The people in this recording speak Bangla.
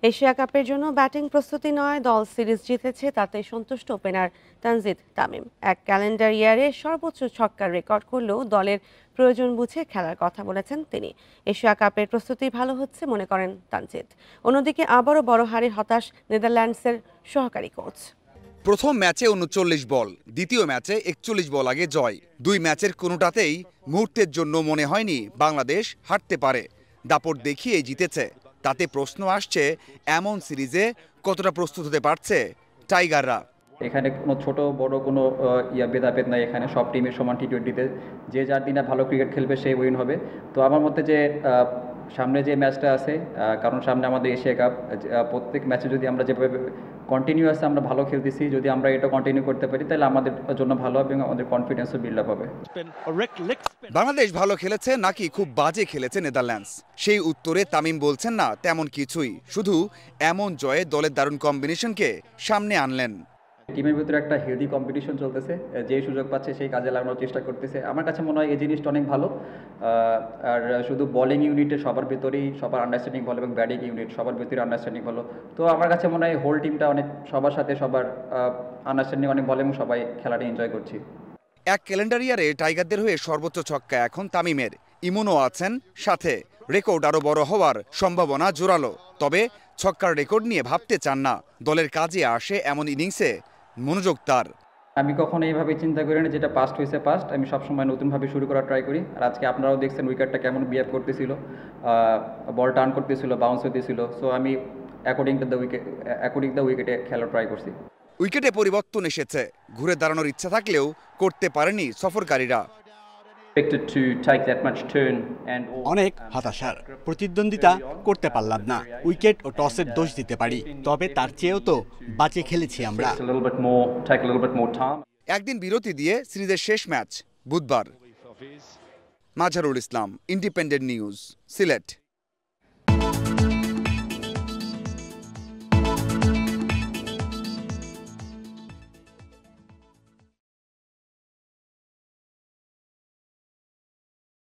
এশিয়া কাপের জন্য ব্যাটিং প্রস্তুতি নয়, দল সিরিজ জিতেছে তাতে সন্তুষ্ট ওপেনার তানজিদ তামিম। এক ক্যালেন্ডার ইয়ারে সর্বোচ্চ ছক্কার রেকর্ড করলেও দলের প্রয়োজন বুঝে খেলার কথা বলেছেন তিনি। এশিয়া কাপের প্রস্তুতি ভালো হচ্ছে মনে করেন তানজিদ। অন্যদিকে আবারও বড় হারে হতাশ নেদারল্যান্ডসের সহকারী কোচ। প্রথম ম্যাচে ৩৯ বল, দ্বিতীয় ম্যাচে ৪১ বল আগে জয়। দুই ম্যাচের কোনোটাতেই মুহূর্তের জন্য মনে হয়নি বাংলাদেশ হারতে পারে। দাপট দেখিয়ে জিতেছে। তাতে প্রশ্ন আসছে, এমন সিরিজে কতটা প্রস্তুত হতে পারছে টাইগাররা। এখানে কোনো ছোট বড় কোনো ভেদাভেদ নাই। এখানে সব টিমের সমান টি-20তে যে যার দিনে ভালো ক্রিকেট খেলবে সেই উইন হবে। তো আমার মতে যে সামনে যে ম্যাচটা আছে, কারণ সামনে আমাদের এশিয়া কাপ, প্রত্যেক ম্যাচে যদি আমরা যেভাবে কন্টিনিউয়াসলি আমরা ভালো খেলতেছি, যদি আমরা এটা কন্টিনিউ করতে পারি তাহলে আমাদের জন্য ভালো হবে এবং আমাদের কনফিডেন্সও বিল্ড আপ হবে। বাংলাদেশ ভালো খেলেছে নাকি খুব বাজে খেলেছে নেদারল্যান্ডস? সেই উত্তরে তামিম বলছেন না তেমন কিছুই, শুধু এমন জয়ে দলের দারুণ কম্বিনেশনকে সামনে আনলেন। টিমের ভিতরে একটা হেলদি কম্পিটিশন চলতেছে, যে সুযোগ পাচ্ছে সেই কাজে লাগানোর চেষ্টা করতেছে। আমার কাছে মনে হয় এই জিনিসটা অনেক ভালো। আর শুধু বোলিং ইউনিটে সবার ভিতরেই সবার আন্ডারস্ট্যান্ডিং ভালো এবং ব্যাটিং ইউনিট সবার ভিতরে আন্ডারস্ট্যান্ডিং ভালো। তো আমার কাছে মনে হয় হোল টিমটা অনেক সবার সাথে সবার আন্ডারস্ট্যান্ডিং অনেক ভালো এবং সবাই খেলাটা এনজয় করছি। এক ক্যালেন্ডার ইয়ারে টাইগারদের হয়ে সর্বোচ্চ ছক্কা এখন তামিমের। ইমনও আছেন সাথে। রেকর্ড আরও বড় হওয়ার সম্ভাবনা জোরালো। তবে ছক্কার রেকর্ড নিয়ে ভাবতে চান না। দলের কাজে আসে এমন ইনিংসে মনোযোগ তার। আমি কখনো এইভাবে চিন্তা করি না, যেটা পাস্ট হয়েছে পাস্ট। আমি সবসময় নতুনভাবে শুরু করার ট্রাই করি। আর আজকে আপনারাও দেখছেন উইকেটটা কেমন বিহেভ করতেছিল, বল টার্ন করতেছিল, বাউন্স হতেছিল। সো আমি অ্যাকর্ডিং দ্য উইকেটে খেলার ট্রাই করছি। উইকেটে পরিবর্তন এসেছে, ঘুরে দাঁড়ানোর ইচ্ছা থাকলেও করতে পারেনি সফরকারীরা। অনেক হতাশার, প্রতিদ্বন্দ্বিতা করতে পারলাম না। উইকেট ও টসের দোষ দিতে পারি, তবে তার চেয়েও তো বাজে খেলেছি আমরা। একদিন বিরতি দিয়ে সিরিজের শেষ ম্যাচ বুধবার। মাঝারুল ইসলাম, ইন্ডিপেন্ডেন্ট নিউজ, সিলেট।